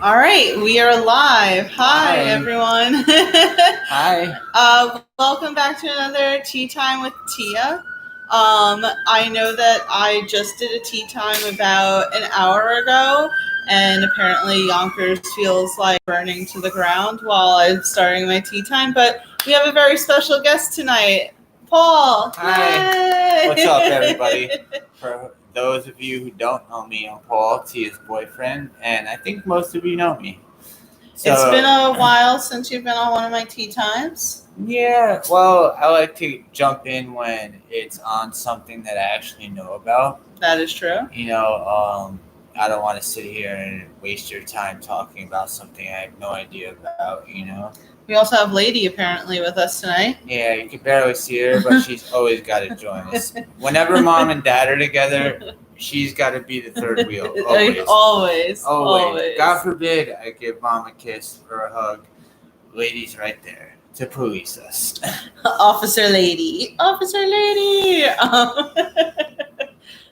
All right, we are live. Hi, Hi. everyone. Hi. Welcome back to another Tea Time with Tia. I know that I just did a tea time about an hour ago, and apparently Yonkers feels like burning to the ground while I'm starting my tea time. But we have a very special guest tonight, Paul. Hi. Yay! What's up, everybody? For those of you who don't know me, I'm Paul, Tia's boyfriend, and I think most of you know me. So, It's been a while since you've been on one of my tea times. Yeah, well, I like to jump in when it's on something that I actually know about. That is true. I don't want to sit here and waste your time talking about something I have no idea about. We also have Lady apparently with us tonight. Yeah, you can barely see her, but she's always got to join us. Whenever mom and dad are together, she's got to be the third wheel. Always. God forbid I give mom a kiss or a hug. Lady's right there to police us. Officer Lady.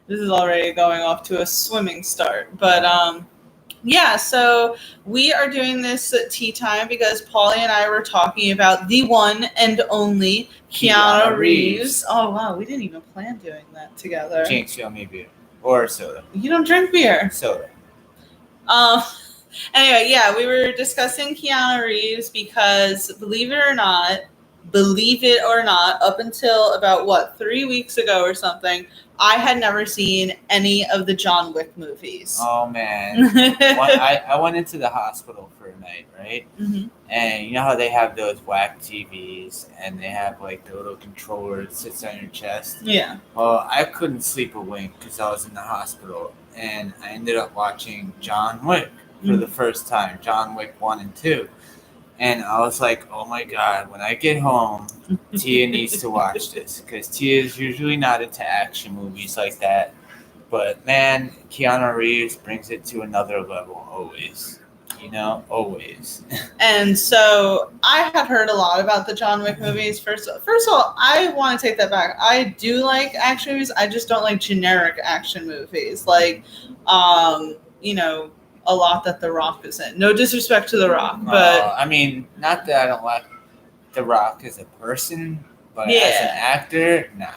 This is already going off to a swimming start. But yeah, so we are doing this tea time because Paulie and I were talking about the one and only Keanu Reeves. Oh wow, we didn't even plan doing that together. Jinx, you owe me beer or soda. You don't drink beer. Soda. Anyway, yeah, we were discussing Keanu Reeves because believe it or not, up until about 3 weeks ago or something, I had never seen any of the John Wick movies. Oh man. I went into the hospital for a night, right? Mm-hmm. And you know how they have those whack TVs and they have like the little controller that sits on your chest? Yeah. Well, I couldn't sleep a wink because I was in the hospital, and I ended up watching John Wick for the first time, John Wick 1 and 2. And I was like, oh my God, when I get home, Tia needs to watch this. Because Tia is usually not into action movies like that. But man, Keanu Reeves brings it to another level always. Always. And so I had heard a lot about the John Wick movies. First of all, I want to take that back. I do like action movies. I just don't like generic action movies. Like, a lot that The Rock is in. No disrespect to The Rock, but I mean, not that I don't like The Rock as a person, but yeah, as an actor, nah.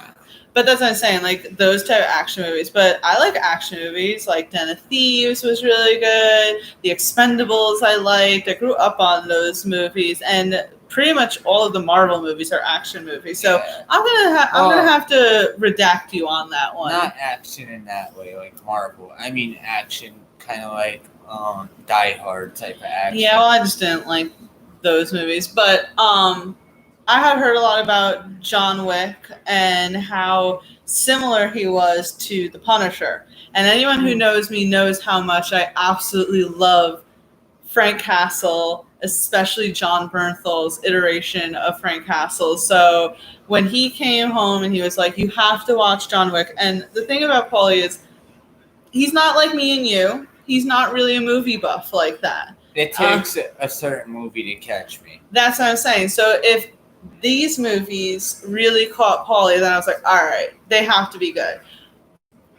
But that's what I'm saying, like those type of action movies. But I like action movies. Like Den of Thieves was really good. The Expendables I liked. I grew up on those movies, and pretty much all of the Marvel movies are action movies. So yeah. I'm gonna have to redact you on that one. Not action in that way, like Marvel. I mean action, kind of like Die Hard type of action. Yeah, well, I just didn't like those movies, but I had heard a lot about John Wick and how similar he was to The Punisher. And anyone who knows me knows how much I absolutely love Frank Castle, especially John Bernthal's iteration of Frank Castle. So when he came home and he was like, you have to watch John Wick. And the thing about Paulie is he's not like me and you. He's not really a movie buff like that. It takes a certain movie to catch me. That's what I'm saying. So if these movies really caught Paulie, then I was like, all right, they have to be good.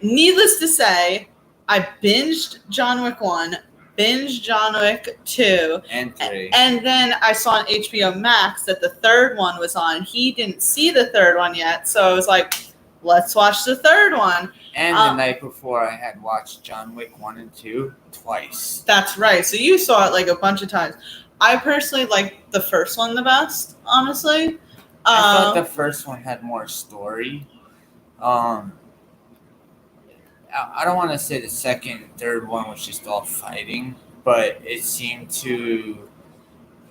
Needless to say, I binged John Wick 1, binged John Wick 2, and 3. And then I saw on HBO Max that the third one was on. He didn't see the third one yet, so I was like, let's watch the third one. And the night before, I had watched John Wick 1 and 2 twice. That's right. So you saw it like a bunch of times. I personally like the first one the best, honestly. I thought the first one had more story. I don't want to say the second and third one was just all fighting, but it seemed to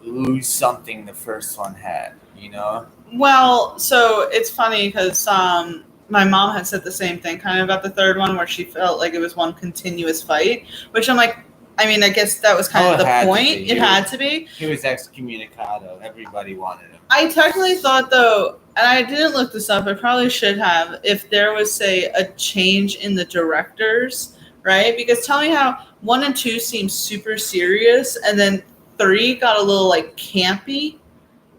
lose something the first one had, Well, so it's funny because my mom had said the same thing kind of about the third one where she felt like it was one continuous fight, which I'm like, I mean, I guess that was kind of the point. It had to be. He was excommunicado. Everybody wanted him. I technically thought, though, and I didn't look this up, I probably should have, if there was, say, a change in the directors, right? Because tell me how 1 and 2 seemed super serious, and then 3 got a little, like, campy.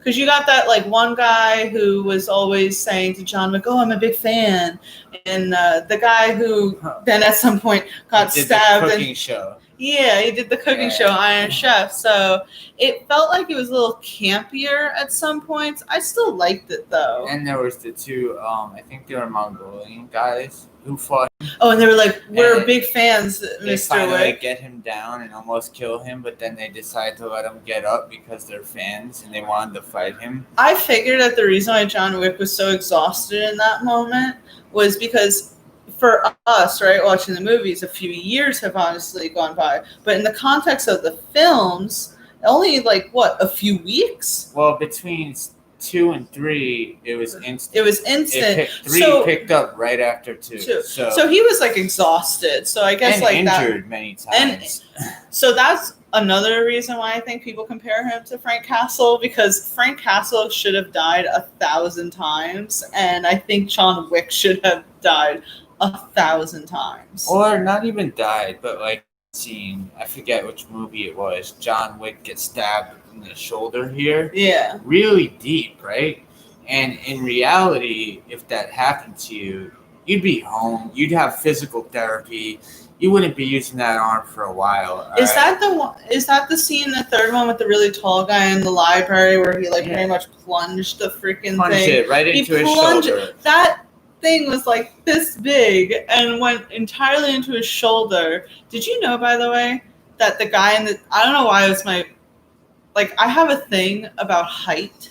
Because you got that like one guy who was always saying to John Wick, "Oh, I'm a big fan," and the guy who then at some point got stabbed. The cooking show. Yeah, he did the cooking show, Iron Chef. So it felt like it was a little campier at some points. I still liked it though. And there was the two, I think they were Mongolian guys who fought. Oh, and they were like, "We're big fans, Mr. They finally Wick." get him down and almost kill him, but then they decide to let him get up because they're fans and they wanted to fight him. I figured that the reason why John Wick was so exhausted in that moment was because for us, right, watching the movies, a few years have honestly gone by. But in the context of the films, only like, a few weeks? Well, between 2 and 3, it was instant. It was instant. 3 picked up right after 2. So he was like exhausted. So I guess and like injured many times. So that's another reason why I think people compare him to Frank Castle, because Frank Castle should have died 1,000 times, and I think John Wick should have died 1,000 times. Or not even died, but like scene, I forget which movie it was. John Wick gets stabbed in the shoulder here. Yeah. Really deep, right? And in reality, if that happened to you, you'd be home. You'd have physical therapy. You wouldn't be using that arm for a while. Is that the one? Is that the scene, the third one with the really tall guy in the library where he pretty much plunged the freaking thing? It right into his shoulder. That thing was like this big and went entirely into his shoulder. Did you know, by the way, that the guy I don't know why it's I have a thing about height.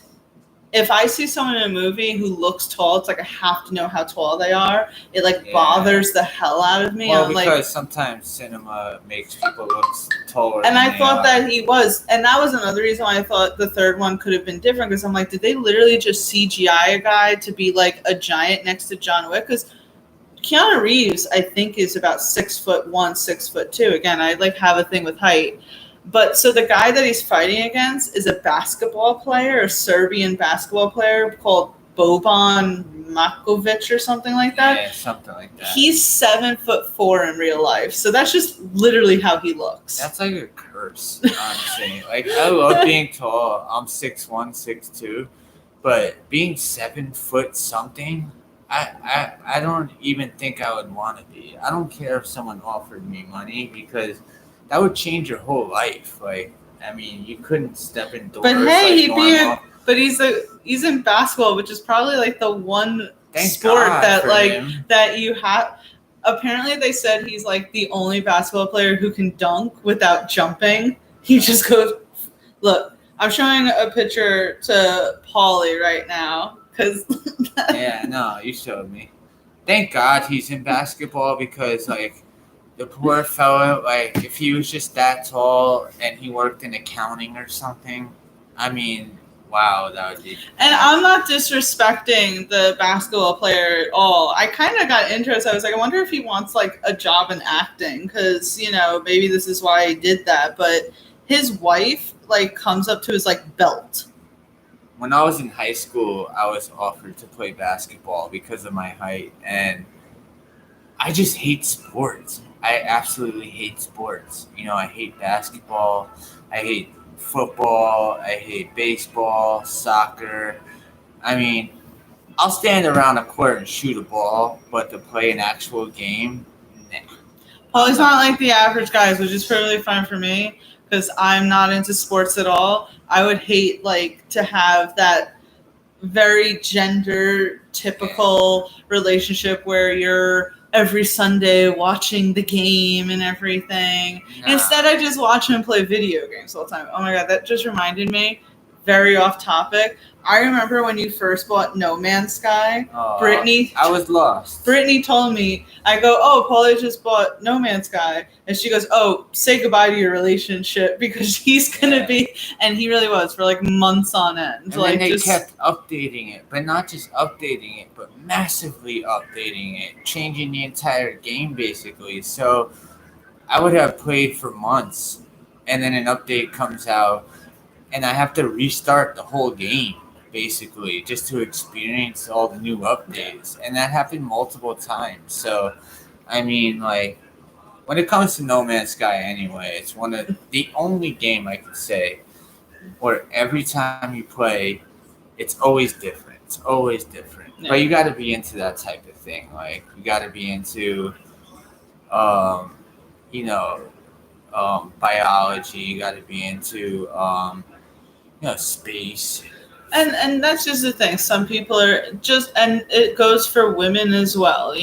If I see someone in a movie who looks tall, it's like I have to know how tall they are. It bothers the hell out of me. Well, because sometimes cinema makes people look taller. And I thought that he was. And that was another reason why I thought the third one could have been different. Because I'm like, did they literally just CGI a guy to be like a giant next to John Wick? Because Keanu Reeves, I think, is about 6'1", 6'2". Again, I have a thing with height. But so the guy that he's fighting against is a basketball player, a Serbian basketball player called Boban Markovic or something like that. Yeah, something like that. He's 7'4" in real life. So that's just literally how he looks. That's like a curse, honestly. I love being tall. I'm 6'1", 6'2", but being 7 foot something, I don't even think I would want to be. I don't care if someone offered me money, because that would change your whole life. You couldn't step indoors. But hey, but he's in basketball, which is probably the one sport that you have. Apparently, they said he's the only basketball player who can dunk without jumping. He just goes. Look, I'm showing a picture to Paulie right now because. Yeah, no, you showed me. Thank God he's in basketball, because the poor fella, if he was just that tall and he worked in accounting or something, wow, that would be... And I'm not disrespecting the basketball player at all. I kind of got interested. I was like, I wonder if he wants, a job in acting, because, maybe this is why he did that. But his wife, comes up to his, belt. When I was in high school, I was offered to play basketball because of my height, and I just hate sports. I absolutely hate sports. I hate basketball. I hate football. I hate baseball, soccer. I'll stand around a court and shoot a ball, but to play an actual game, nah. Paulie's not like the average guys, which is perfectly fine for me, because I'm not into sports at all. I would hate, to have that very gender typical relationship where you're every Sunday watching the game and everything. Nah. Instead, I just watch him play video games all the time. Oh my God, that just reminded me, very off topic. I remember when you first bought No Man's Sky, Brittany. I was lost. Brittany told me, I go, "Oh, Paulie just bought No Man's Sky." And she goes, "Oh, say goodbye to your relationship, because he's going to be," and he really was for months on end. And then they kept updating it, but not just updating it, but massively updating it, changing the entire game basically. So I would have played for months, and then an update comes out, and I have to restart the whole game, basically, just to experience all the new updates. And that happened multiple times. So, when it comes to No Man's Sky anyway, it's one of the only game I could say where every time you play, it's always different. It's always different. Yeah. But you got to be into that type of thing. Like you got to be into, um, you know, biology. You got to be into, space. And that's just the thing. Some people are just, and it goes for women as well.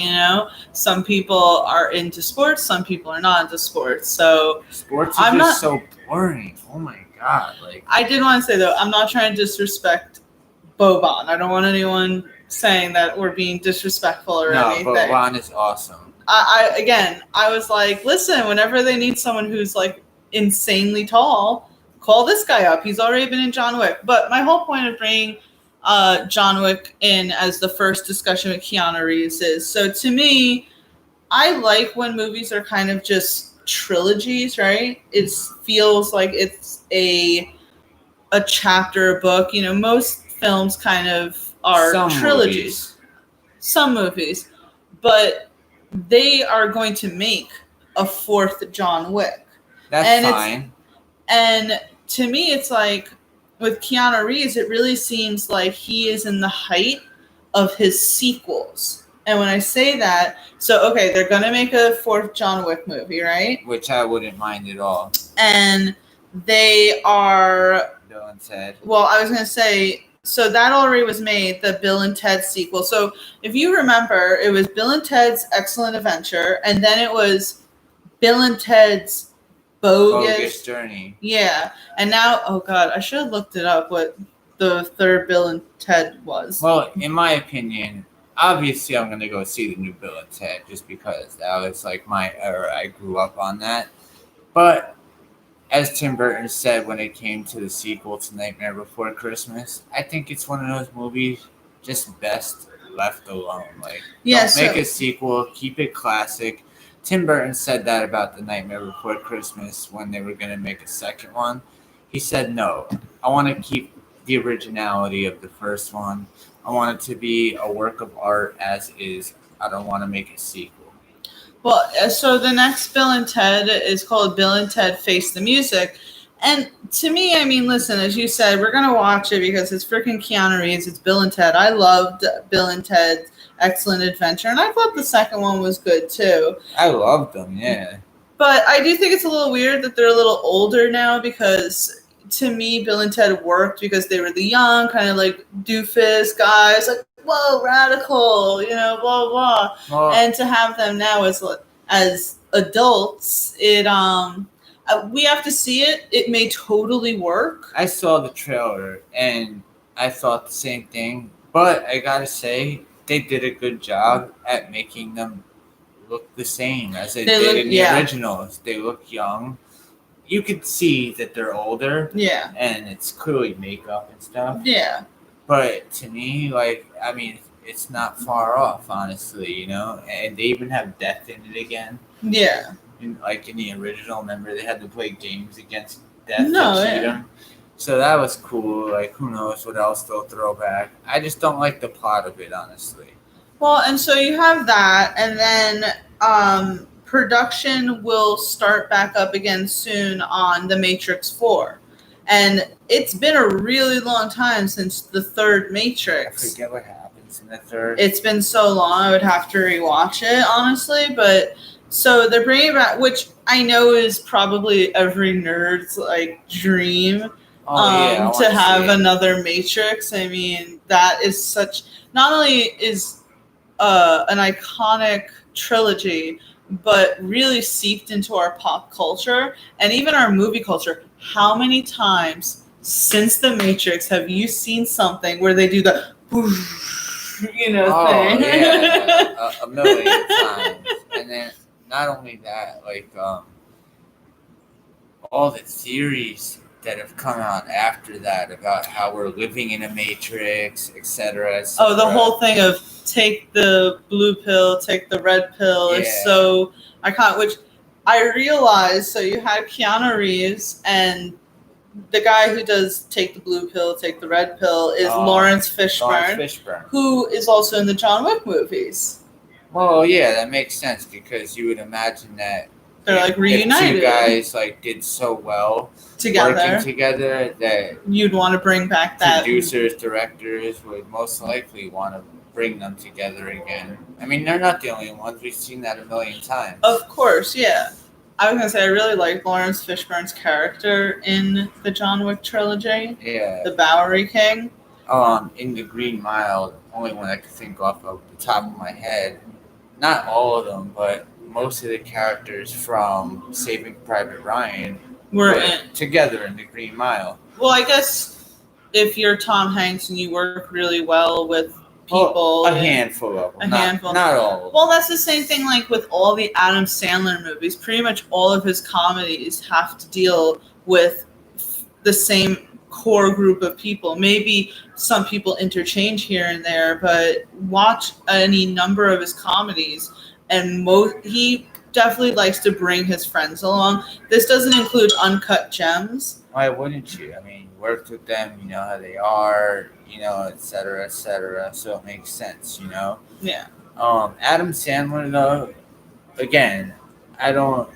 Some people are into sports, some people are not into sports. So Sports are just so boring. Oh my god! Like I did want to say though, I'm not trying to disrespect Boban. I don't want anyone saying that we're being disrespectful or anything. No, Boban is awesome. I was like, listen, whenever they need someone who's like insanely tall, call this guy up. He's already been in John Wick. But my whole point of bringing John Wick in as the first discussion with Keanu Reeves is, so to me, I like when movies are kind of just trilogies, right? It feels like it's a chapter, a book. Most films kind of are trilogies. Some movies. But they are going to make a fourth John Wick. That's fine. And to me, it's like with Keanu Reeves, it really seems like he is in the height of his sequels. And when I say that, so okay, they're going to make a fourth John Wick movie, right? Which I wouldn't mind at all. And they are... Bill and Ted. Well, I was going to say... So that already was made, the Bill and Ted sequel. So if you remember, it was Bill and Ted's Excellent Adventure, and then it was Bill and Ted's Bogus Journey. Yeah. And now, oh God, I should have looked it up, what the third Bill and Ted was. Well, in my opinion, obviously I'm going to go see the new Bill and Ted just because that was like my era. I grew up on that. But as Tim Burton said when it came to the sequel to Nightmare Before Christmas, I think it's one of those movies just best left alone. Like, don't make a sequel, keep it classic. Tim Burton said that about the Nightmare Before Christmas when they were going to make a second one. He said, no, I want to keep the originality of the first one. I want it to be a work of art as is. I don't want to make a sequel. Well, so the next Bill and Ted is called Bill and Ted Face the Music. And to me, I mean, listen, as you said, we're going to watch it because it's freaking Keanu Reeves. It's Bill and Ted. I loved Bill and Ted's Excellent Adventure. And I thought the second one was good, too. I loved them, yeah. But I do think it's a little weird that they're a little older now because, to me, Bill and Ted worked because they were the young, kind of like doofus guys, like, whoa, radical, blah, blah. Well, and to have them now as adults, we have to see it. It may totally work. I saw the trailer and I thought the same thing, but I gotta say, they did a good job at making them look the same as they did in the originals. They look young. You could see that they're older. Yeah. And it's clearly makeup and stuff. Yeah. But to me, it's not far off, honestly, And they even have death in it again. Yeah. In the original, remember, they had to play games against death to cheat them. So that was cool. Like, who knows what else they'll throw back. I just don't like the plot of it, honestly. Well, and so you have that, and then production will start back up again soon on The Matrix 4. And it's been a really long time since the third Matrix. I forget what happens in the third. It's been so long, I would have to rewatch it, honestly. But so they're bringing it back, which I know is probably every nerd's dream. To have another Matrix. I mean, that is such. Not only is an iconic trilogy, but really seeped into our pop culture and even our movie culture. How many times since The Matrix have you seen something where they do the thing? Yeah, a million times. And then not only that, all the theories that have come out after that about how we're living in a matrix, etc. Oh, the whole thing of take the blue pill, take the red pill is so iconic, which I realized. So you had Keanu Reeves, and the guy who does take the blue pill, take the red pill is Lawrence Fishburne, who is also in the John Wick movies. Well, yeah, that makes sense because you would imagine that They're like reunited. If two guys like did so well working together that you'd want to bring back that. Producers, directors would most likely want to bring them together again. I mean, they're not the only ones. We've seen that a million times. Of course, yeah. I was gonna say I really like Lawrence Fishburne's character in the John Wick trilogy. Yeah. The Bowery King. In the Green Mile, the only one I could think off of the top of my head. Not all of them, but most of the characters from Saving Private Ryan were together in the Green Mile. Well, I guess if you're Tom Hanks and you work really well with people, a handful of them. Not all of them. Well, that's the same thing like with all the Adam Sandler movies. Pretty much all of his comedies have to deal with the same core group of people. Maybe some people interchange here and there, but watch any number of his comedies and he definitely likes to bring his friends along. This doesn't include Uncut Gems. Why wouldn't you? I mean, you worked with them, you know how they are, you know, et cetera, so it makes sense, you know? Yeah. Adam Sandler, though, again, I don't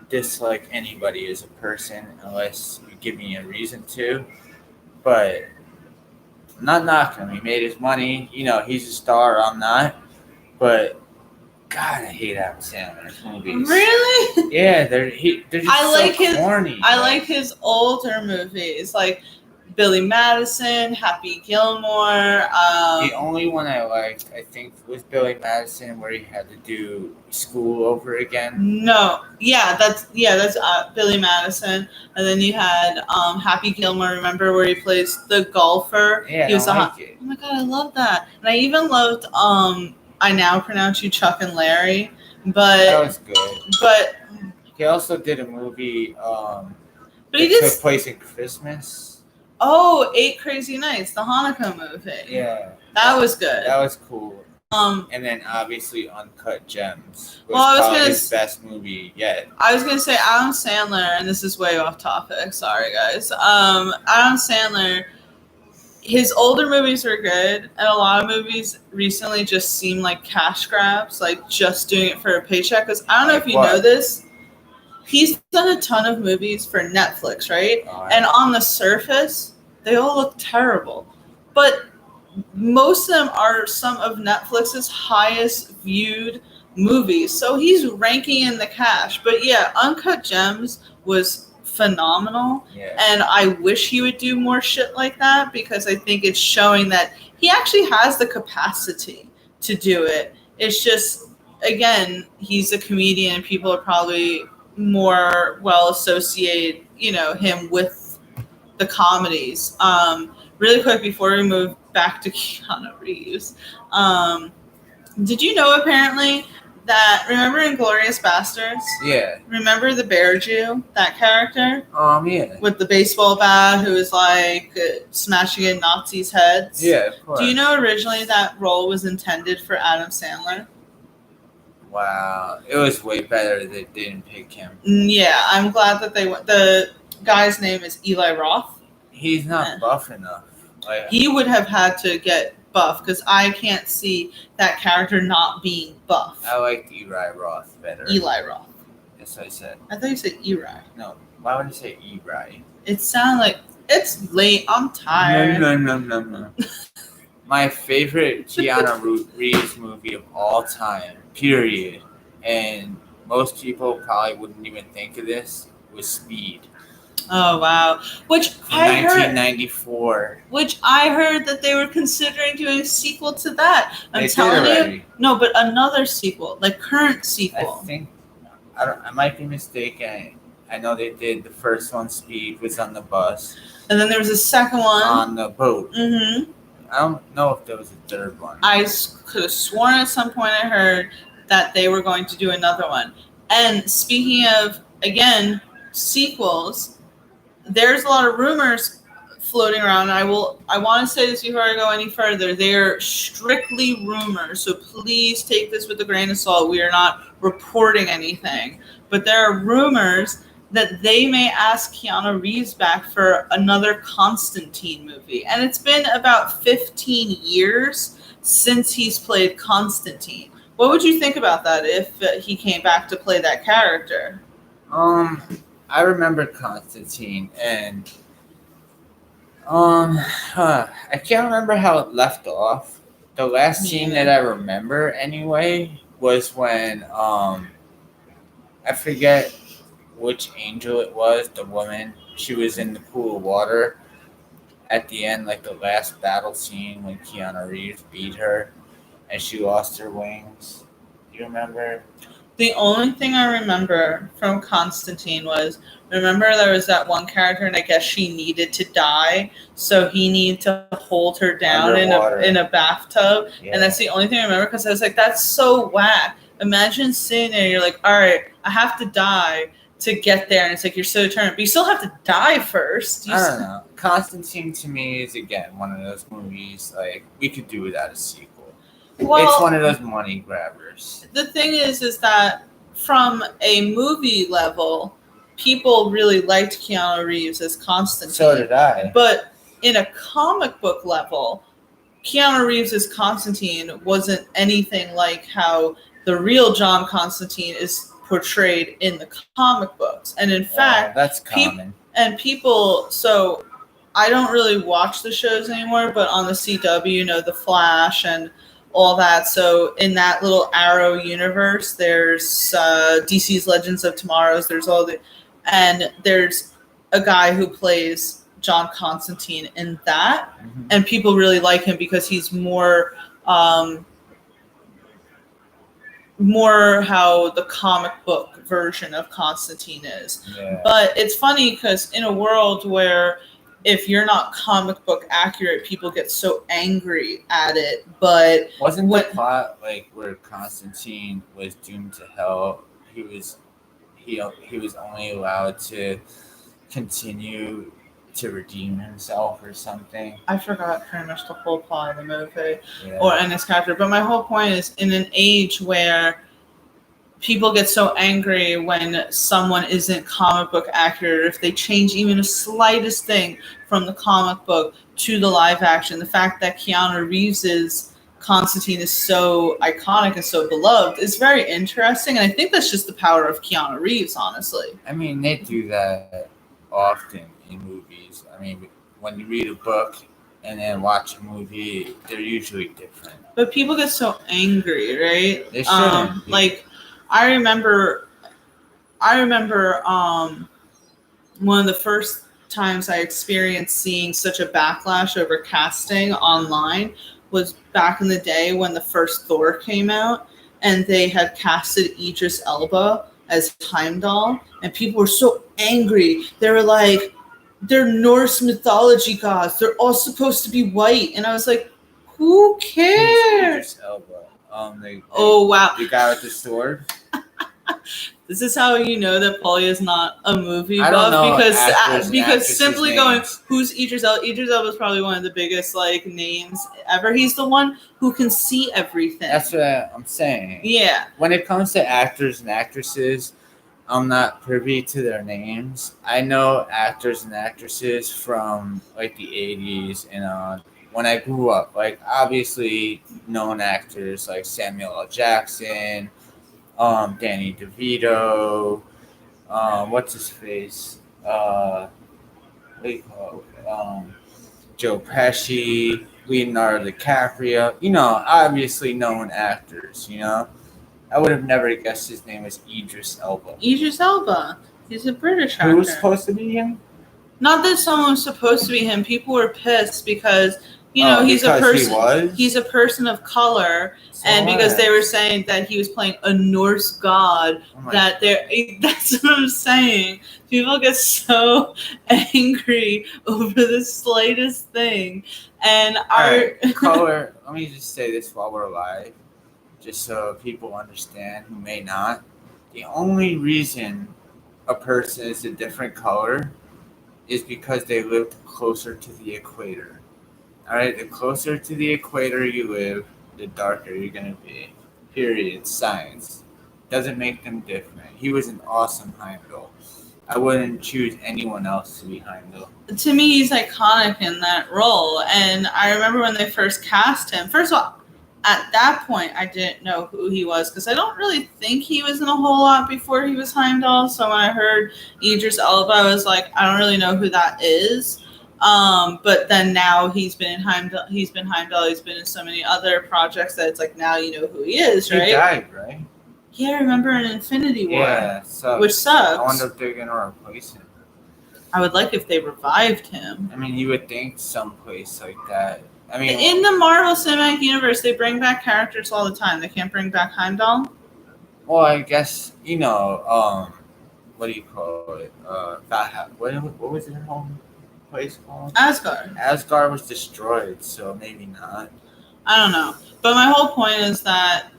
dislike anybody as a person unless you give me a reason to, but I'm not knocking him. He made his money, you know, he's a star, I'm not, but God, I hate Adam Sandler's movies. Really? Yeah, they're just corny. I like his older movies, like Billy Madison, Happy Gilmore. The only one I liked, I think, was Billy Madison, where he had to do school over again. No, that's Billy Madison, and then you had Happy Gilmore. Remember where he plays the golfer? Yeah, he was it. Oh my God, I love that, and I even loved I Now Pronounce You Chuck and Larry, but that was good. But he also did a movie. But he did took place in Christmas. Oh, 8 Crazy Nights, the Hanukkah movie. Yeah, that was good. That was cool. And then obviously Uncut Gems was probably his best movie yet. I was gonna say Adam Sandler, and this is way off topic. Sorry, guys. Adam Sandler. His older movies were good, and a lot of movies recently just seem like cash grabs, like just doing it for a paycheck. Because I don't know if you know this, he's done a ton of movies for Netflix, right? And on the surface, they all look terrible. But most of them are some of Netflix's highest viewed movies. So he's ranking in the cash. But yeah, Uncut Gems was phenomenal, and I wish he would do more shit like that, because I think it's showing that he actually has the capacity to do it. It's just, again, he's a comedian, and people are probably more well associate, you know, him with the comedies. Really quick before we move back to Keanu Reeves, did you know apparently that, remember in Inglourious Basterds? Yeah. Remember the Bear Jew, that character? Yeah. With the baseball bat who was like smashing in Nazis' heads? Yeah, of course. Do you know originally that role was intended for Adam Sandler? Wow. It was way better that they didn't pick him. Yeah, I'm glad that they went. The guy's name is Eli Roth. He's not buff enough. Like, he would have had to get buff, because I can't see that character not being buff. I liked Eli Roth better. Eli Roth. Yes, I said. I thought you said Eli. No, why would you say Eli? It sounded like, it's late, I'm tired. No. My favorite Keanu Reeves movie of all time, period, and most people probably wouldn't even think of this, was Speed. Oh, wow. Which I 1994. Heard, which I heard that they were considering doing a sequel to that. I'm they telling did already. You. No, but another sequel, like current sequel. I think, I might be mistaken. I know they did. The first one, Speed, was on the bus. And then there was a second one. On the boat. Mm-hmm. I don't know if there was a third one. I could have sworn at some point I heard that they were going to do another one. And speaking of, again, sequels, there's a lot of rumors floating around. I want to say this before I go any further. They're strictly rumors, so please take this with a grain of salt. We are not reporting anything. But there are rumors that they may ask Keanu Reeves back for another Constantine movie. And it's been about 15 years since he's played Constantine. What would you think about that if he came back to play that character? I remember Constantine, and I can't remember how it left off. The last scene that I remember, anyway, was when I forget which angel it was. The woman, she was in the pool of water at the end, like the last battle scene when Keanu Reeves beat her, and she lost her wings. Do you remember? The only thing I remember from Constantine was, remember there was that one character, and I guess she needed to die, so he needed to hold her down in a bathtub, and that's the only thing I remember, because I was like, that's so whack. Imagine sitting there, you're like, all right, I have to die to get there, and it's like you're so determined, but you still have to die first. I don't know. Constantine to me is again one of those movies like we could do without a sequel. Well, it's one of those money grabbers. The thing is that from a movie level, people really liked Keanu Reeves as Constantine. So did I. But in a comic book level, Keanu Reeves as Constantine wasn't anything like how the real John Constantine is portrayed in the comic books. And in fact, that's common. So I don't really watch the shows anymore, but on the CW, The Flash and all that. So in that little Arrow universe, there's DC's Legends of Tomorrow's. There's and there's a guy who plays John Constantine in that, and people really like him because he's more how the comic book version of Constantine is. Yeah. But it's funny because in a world where if you're not comic book accurate, people get so angry at it. But wasn't the plot like where Constantine was doomed to hell? He was only allowed to continue to redeem himself or something. I forgot pretty much the whole plot of the movie or in this character. But my whole point is, in an age where people get so angry when someone isn't comic book accurate, if they change even the slightest thing from the comic book to the live action, the fact that Keanu Reeves's Constantine is so iconic and so beloved is very interesting. And I think that's just the power of Keanu Reeves, honestly. I mean, they do that often in movies. I mean, when you read a book and then watch a movie, they're usually different. But people get so angry, right? They shouldn't. I remember one of the first times I experienced seeing such a backlash over casting online was back in the day when the first Thor came out, and they had casted Idris Elba as Heimdall, and people were so angry. They were like, they're Norse mythology gods. They're all supposed to be white. And I was like, who cares? Idris Elba. Wow. The guy with the sword. This is how you know that Paulie is not a movie buff, because simply going, who's Idris Elba? Idris Elba is probably one of the biggest names ever. He's the one who can see everything. That's what I'm saying. Yeah. When it comes to actors and actresses, I'm not privy to their names. I know actors and actresses from the 80s and on. When I grew up, obviously known actors like Samuel L. Jackson, Danny DeVito, what's his face? What do you call it? Joe Pesci, Leonardo DiCaprio. Obviously known actors. I would have never guessed his name was Idris Elba. Idris Elba. He's a British actor. Who was supposed to be him? Not that someone was supposed to be him. People were pissed because he's a person. He's a person of color, and because they were saying that he was playing a Norse god. That's what I'm saying. People get so angry over the slightest thing, and color. Let me just say this while we're live, just so people understand who may not. The only reason a person is a different color is because they live closer to the equator. All right, the closer to the equator you live, the darker you're going to be. Period. Science. Doesn't make them different. He was an awesome Heimdall. I wouldn't choose anyone else to be Heimdall. To me, he's iconic in that role. And I remember when they first cast him. First of all, at that point, I didn't know who he was because I don't really think he was in a whole lot before he was Heimdall. So when I heard Idris Elba, I was like, I don't really know who that is. But then now he's been in Heimdall. He's been in so many other projects that it's like now you know who he is, right? He died, right? Yeah, I remember in Infinity War. Yeah, which sucks. I wonder if they're gonna replace him. I would like if they revived him. I mean, you would think someplace like that. I mean, in the Marvel Cinematic Universe, they bring back characters all the time. They can't bring back Heimdall. Well, I guess what do you call it? What was their home place called? Asgard. Asgard was destroyed, so maybe not. I don't know, but my whole point is that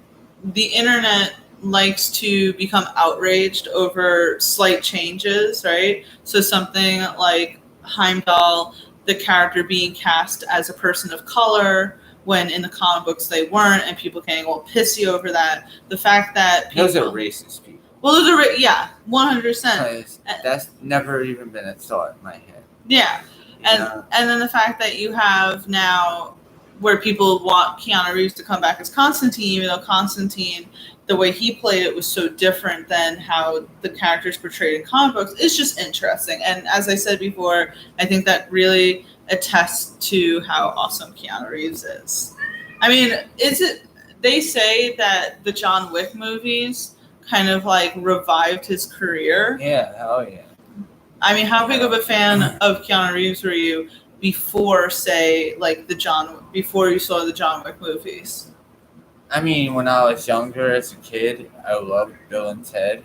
the internet likes to become outraged over slight changes, right? So something like Heimdall, the character being cast as a person of color when in the comic books they weren't, and people getting all pissy over that. The fact that people, those are racist people. Well, those are 100%. That's never even been a thought in my head. Yeah, and then the fact that you have now where people want Keanu Reeves to come back as Constantine, even though Constantine, the way he played it was so different than how the characters portrayed in comic books, is just interesting. And as I said before, I think that really attests to how awesome Keanu Reeves is. I mean, they say that the John Wick movies kind of like revived his career. Yeah, hell yeah. I mean, how big of a fan of Keanu Reeves were you before, say, like before you saw the John Wick movies? I mean, when I was younger as a kid, I loved Bill and Ted.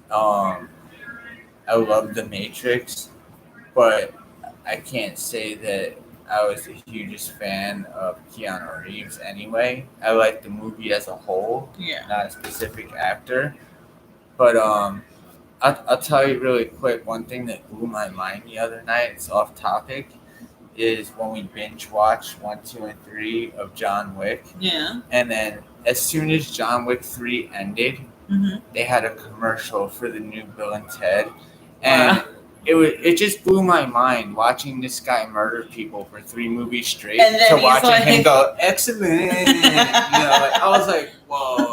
I loved The Matrix, but I can't say that I was the hugest fan of Keanu Reeves anyway. I liked the movie as a whole, not a specific actor. But I'll tell you really quick, one thing that blew my mind the other night, it's off topic, is when we binge watched 1, 2, and 3 of John Wick. Yeah. And then as soon as John Wick 3 ended, they had a commercial for the new Bill and Ted. And it just blew my mind watching this guy murder people for 3 movies straight to watching him go, excellent. I was like, whoa.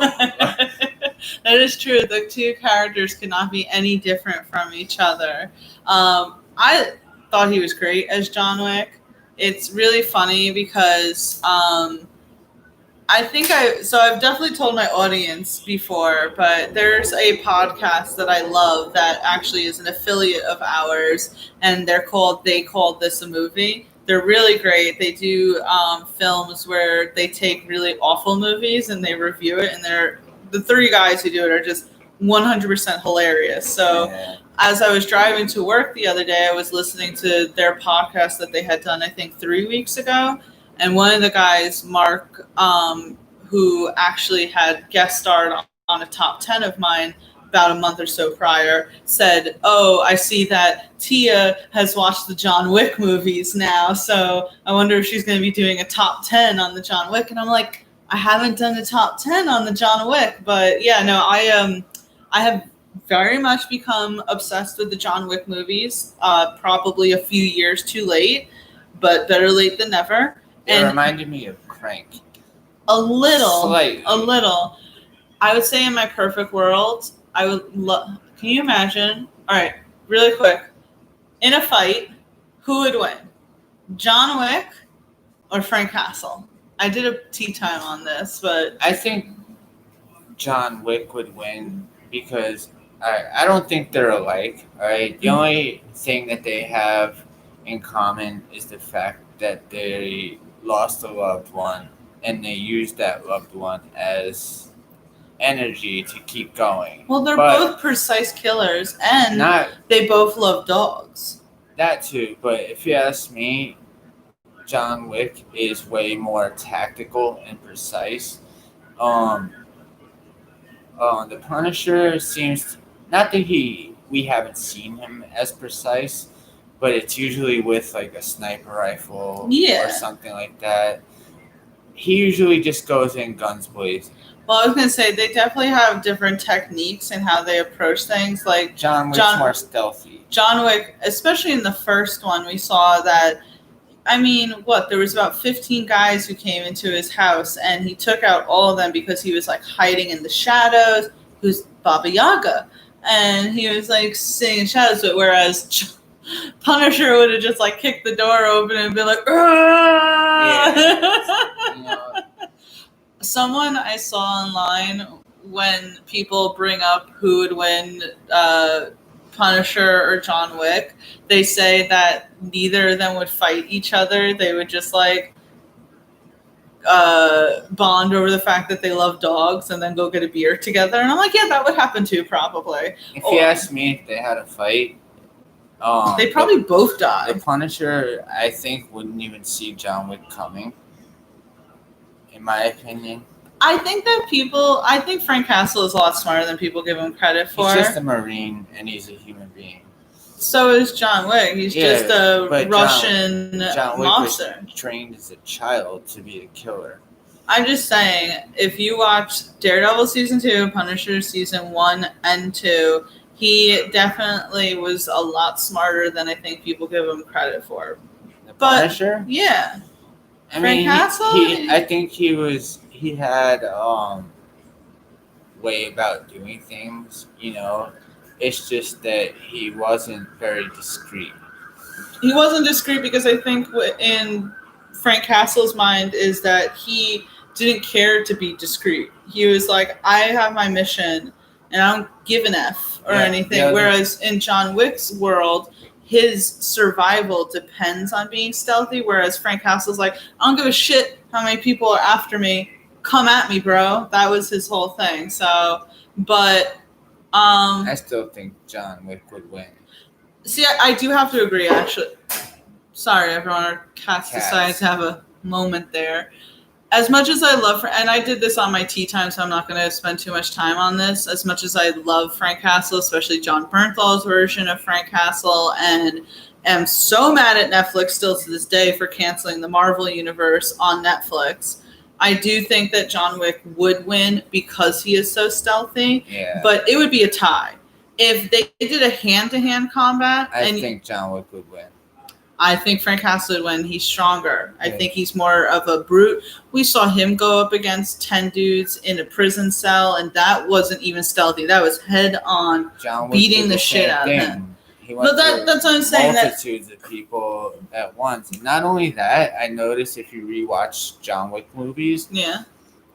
That is true. The two characters could not be any different from each other. I thought he was great as John Wick. It's really funny because I've definitely told my audience before, but there's a podcast that I love that actually is an affiliate of ours, and they called This a Movie. They're really great. They do films where they take really awful movies and they review it, and the 3 guys who do it are just 100% hilarious. So as I was driving to work the other day, I was listening to their podcast that they had done, I think 3 weeks ago. And one of the guys, Mark, who actually had guest starred on a top 10 of mine about a month or so prior, said, "Oh, I see that Tia has watched the John Wick movies now, so I wonder if she's going to be doing a top 10 on the John Wick." And I'm like, I haven't done a top 10 on the John Wick, but yeah, no, I have very much become obsessed with the John Wick movies, probably a few years too late, but better late than never. It reminded me of Crank. A little. Slightly. A little. I would say in my perfect world, I would love... Can you imagine? All right, really quick. In a fight, who would win? John Wick or Frank Castle? I did a tea time on this, but... I think John Wick would win because I don't think they're alike, all right? The only thing that they have in common is the fact that they lost a loved one and they used that loved one as energy to keep going. Well, they're both precise killers, and they both love dogs. That too, but if you ask me, John Wick is way more tactical and precise. The Punisher seems, not that we haven't seen him as precise, but it's usually with like a sniper rifle or something like that. He usually just goes in guns blazing. Well, I was going to say, they definitely have different techniques in how they approach things. Like John Wick's more stealthy. John Wick, especially in the first one, we saw that I mean, what? There was about 15 guys who came into his house, and he took out all of them because he was like hiding in the shadows. Who's Baba Yaga, and he was like sitting in shadows. But whereas Punisher would have just like kicked the door open and been like, Yeah. Someone I saw online, when people bring up who would win, Punisher or John Wick, they say that neither of them would fight each other. They would just like bond over the fact that they love dogs and then go get a beer together. And I'm like, yeah, that would happen too, probably. If you ask me if they had a fight, they probably both die. The Punisher, I think, wouldn't even see John Wick coming, in my opinion. I think Frank Castle is a lot smarter than people give him credit for. He's just a Marine, and he's a human being. So is John Wick. He's just a Russian John Wick mobster. Was trained as a child to be a killer. I'm just saying, if you watch Daredevil Season 2, Punisher Season 1 and 2, he definitely was a lot smarter than I think people give him credit for. The Punisher? Yeah. Frank Castle? I think he had way about doing things, you know. It's just that he wasn't very discreet. He wasn't discreet because I think in Frank Castle's mind is that he didn't care to be discreet. He was like, I have my mission and I don't give an F or anything. Yeah, whereas in John Wick's world, his survival depends on being stealthy. Whereas Frank Castle's like, I don't give a shit how many people are after me. Come at me, bro. That was his whole thing. So, but I still think John Wick would win. See, I do have to agree, actually. Sorry, everyone. Our cats decided to have a moment there. As much as I love, and I did this on my tea time, so I'm not going to spend too much time on this. As much as I love Frank Castle, especially John Bernthal's version of Frank Castle, and am so mad at Netflix still to this day for canceling the Marvel Universe on Netflix, I do think that John Wick would win because he is so stealthy. Yeah. But it would be a tie. If they did a hand-to-hand combat... I think John Wick would win. I think Frank Castle would win. He's stronger. I think he's more of a brute. We saw him go up against 10 dudes in a prison cell, and that wasn't even stealthy. That was head-on, beating the shit out of him. But that's what I'm saying. Multitudes of people at once. And not only that, I noticed if you rewatch John Wick movies,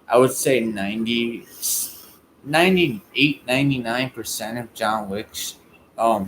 I would say 99% of John Wick's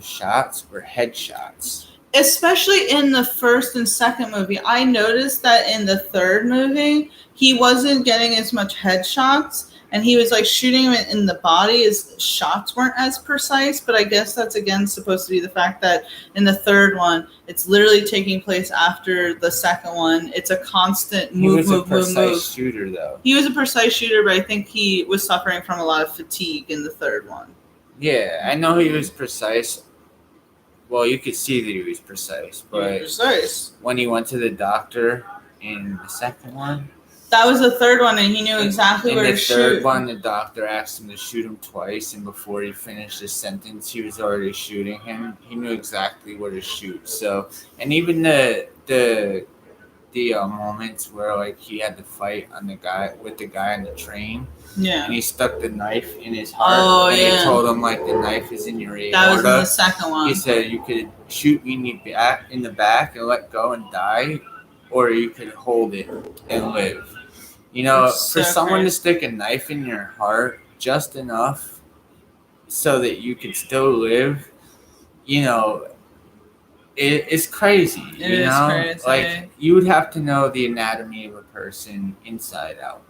shots were headshots. Especially in the first and second movie. I noticed that in the third movie, he wasn't getting as much headshots, and he was like shooting him in the body. His shots weren't as precise, but I guess that's again supposed to be the fact that in the third one, it's literally taking place after the second one. It's a constant move. He was a precise shooter, though. He was a precise shooter, but I think he was suffering from a lot of fatigue in the third one. Yeah, I know he was precise. Well, you could see that he was precise, but when he went to the doctor in the second one, that was the third one, and he knew exactly where to shoot. In the third one, the doctor asked him to shoot him twice, and before he finished his sentence, he was already shooting him. He knew exactly where to shoot. So, and even the moments where like he had to fight on the guy on the train. Yeah. And he stuck the knife in his heart. And he told him like the knife is in your aorta. That was in the second one. He said you could shoot me in the back and let go and die, or you could hold it and live. You know, for someone to stick a knife in your heart just enough so that you could still live, you know, it's crazy. It is crazy. Like you would have to know the anatomy of a person inside out.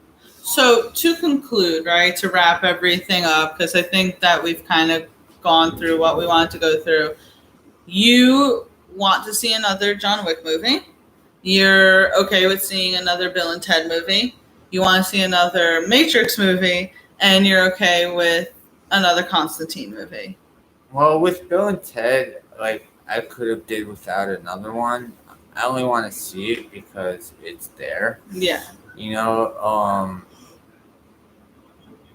So to conclude, right, to wrap everything up, because I think that we've kind of gone through what we wanted to go through. You want to see another John Wick movie. You're okay with seeing another Bill and Ted movie. You want to see another Matrix movie, and you're okay with another Constantine movie. Well, with Bill and Ted, like I could have did without another one. I only want to see it because it's there. Yeah. You know,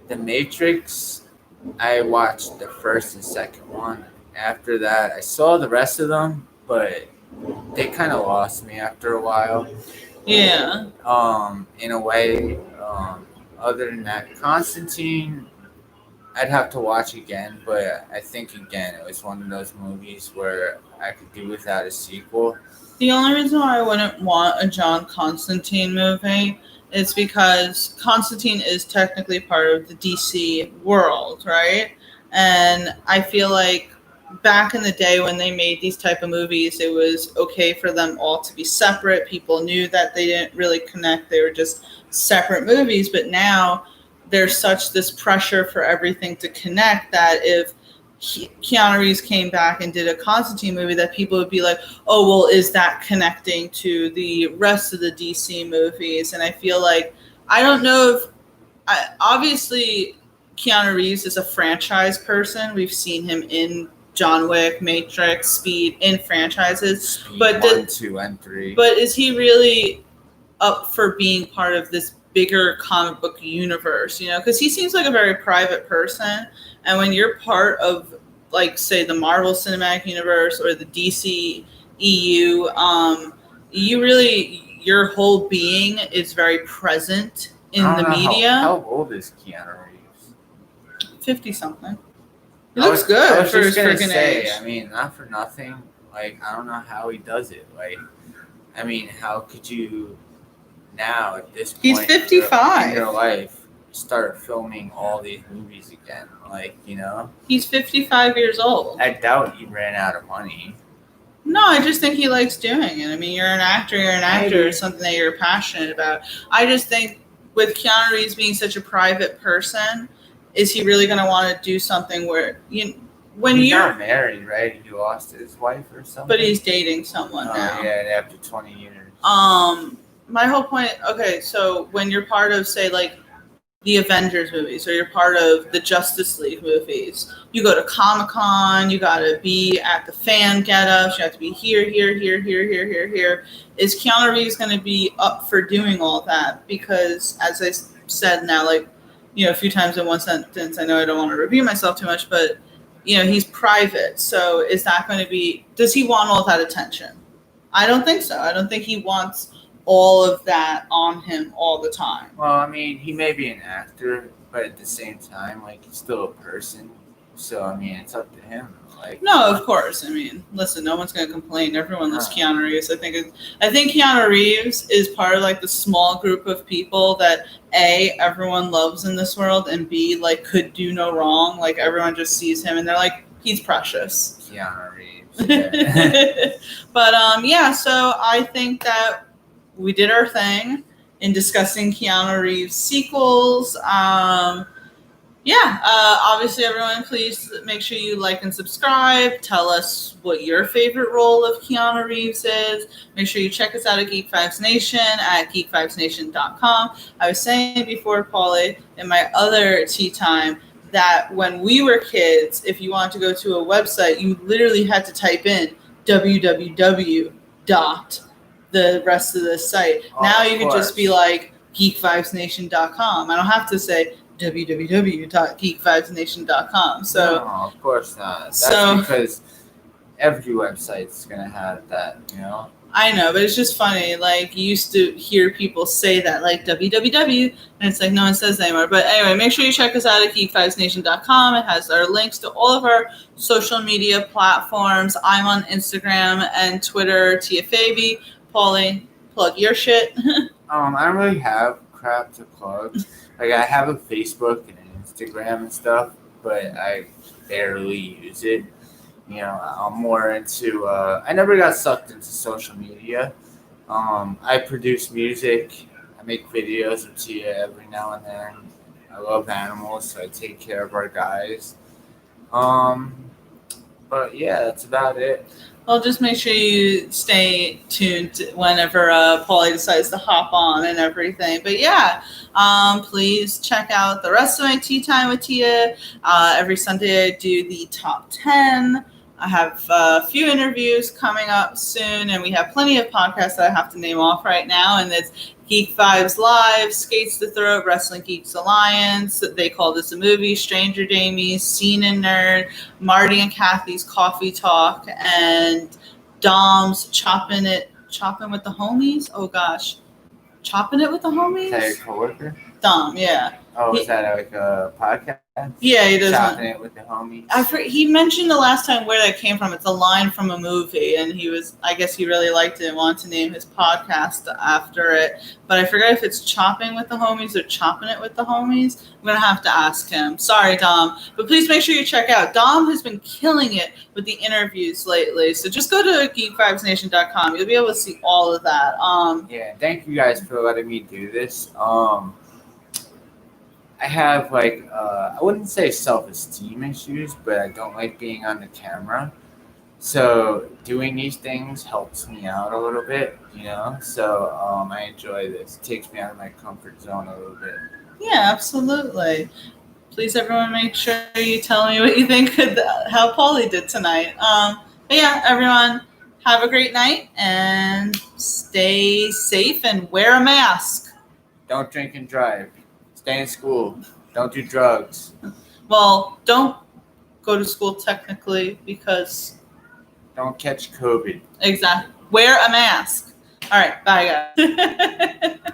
The Matrix, I watched the first and second one. After that, I saw the rest of them, but they kind of lost me after a while. Yeah. In a way, other than that, Constantine, I'd have to watch again, but I think again it was one of those movies where I could do without a sequel. The only reason why I wouldn't want a John Constantine movie is because Constantine is technically part of the DC world, right? And I feel like back in the day when they made these type of movies, it was okay for them all to be separate. People knew that they didn't really connect. They were just separate movies. But now there's such this pressure for everything to connect that if Keanu Reeves came back and did a Constantine movie, that people would be like, oh, well, is that connecting to the rest of the DC movies? And I feel like, I don't know if, obviously, Keanu Reeves is a franchise person. We've seen him in John Wick, Matrix, Speed, in franchises. Speed But 1, 2, and 3. But is he really up for being part of this bigger comic book universe? You know, because he seems like a very private person. And when you're part of, like, say, the Marvel Cinematic Universe or the DC EU, you really, your whole being is very present in the media. How old is Keanu Reeves? 50-something. He looks good for his freaking age. I mean, not for nothing. Like, I don't know how he does it. Like, I mean, how could you now at this point He's 55 in your life start filming all these movies again? Like, you know, he's 55 years old. I doubt he ran out of money. No, I just think he likes doing it. I mean, you're an actor. It's something that you're passionate about. I just think with Keanu Reeves being such a private person, is he really going to want to do something where he's not married, right? He lost his wife or something. But he's dating someone now. Yeah, after 20 years. My whole point. Okay, so when you're part of, say, like, the Avengers movies, or you're part of the Justice League movies, you go to Comic-Con, you gotta be at the fan get-ups, you have to be here. Is Keanu Reeves gonna be up for doing all that? Because, as I said now, like, you know, a few times in one sentence, I know I don't want to repeat myself too much, but, you know, he's private. So is that going to be, does he want all that attention? I don't think so. I don't think he wants all of that on him all the time. Well, I mean, he may be an actor, but at the same time, like, he's still a person. So, I mean, it's up to him. Like, no, of course. I mean, listen, no one's going to complain. Everyone loves Keanu Reeves. I think Keanu Reeves is part of, like, the small group of people that, A, everyone loves in this world, and B, like, could do no wrong. Like, everyone just sees him and they're like, he's precious. Keanu Reeves. Yeah. But, yeah, so I think that we did our thing in discussing Keanu Reeves sequels. Obviously, everyone, please make sure you like and subscribe. Tell us what your favorite role of Keanu Reeves is. Make sure you check us out at Geek Vibes Nation at geekvibesnation.com. I was saying before, Paulie, in my other tea time, that when we were kids, if you wanted to go to a website, you literally had to type in www. the rest of the site. Now you can just be like geekvibesnation.com. I don't have to say www.geekvibesnation.com. So no, of course not. That's because every website's gonna have that, you know. I know, but it's just funny. Like, you used to hear people say that, like, www, and it's like no one says that anymore. But anyway, make sure you check us out at geekvibesnation.com. It has our links to all of our social media platforms. I'm on Instagram and Twitter, Tia Fabi. Paulie, plug your shit. I don't really have crap to plug. Like, I have a Facebook and an Instagram and stuff, but I barely use it. You know, I'm more into, I never got sucked into social media. I produce music. I make videos with Tia every now and then. I love animals, so I take care of our guys. But yeah, that's about it. Well, just make sure you stay tuned whenever Paulie decides to hop on and everything. But yeah, please check out the rest of my Tea Time with Tia. Every Sunday I do the top 10. I have a few interviews coming up soon, and we have plenty of podcasts that I have to name off right now. And it's Geek Vibes Live, Skates the Throat, Wrestling Geeks Alliance, They Call This a Movie, Stranger Damies, Scene and Nerd, Marty and Kathy's Coffee Talk, and Dom's chopping with the homies. Oh gosh, chopping it with the homies. Is that your coworker? Dom, yeah. Oh, is that like a podcast? Yeah, he does. Chopping it with the homies. He mentioned the last time where that came from. It's a line from a movie, and I guess he really liked it and wanted to name his podcast after it. But I forgot if it's chopping with the homies or chopping it with the homies. I'm going to have to ask him. Sorry, Dom. But please make sure you check out. Dom has been killing it with the interviews lately. So just go to geekvibesnation.com. You'll be able to see all of that. Yeah, thank you guys for letting me do this. I have I wouldn't say self-esteem issues, but I don't like being on the camera. So doing these things helps me out a little bit, So I enjoy this. It takes me out of my comfort zone a little bit. Yeah, absolutely. Please, everyone, make sure you tell me what you think of how Paulie did tonight. But yeah, everyone, have a great night and stay safe and wear a mask. Don't drink and drive. Stay in school. Don't do drugs. Well, don't go to school technically because... Don't catch COVID. Exactly. Wear a mask. All right. Bye, guys.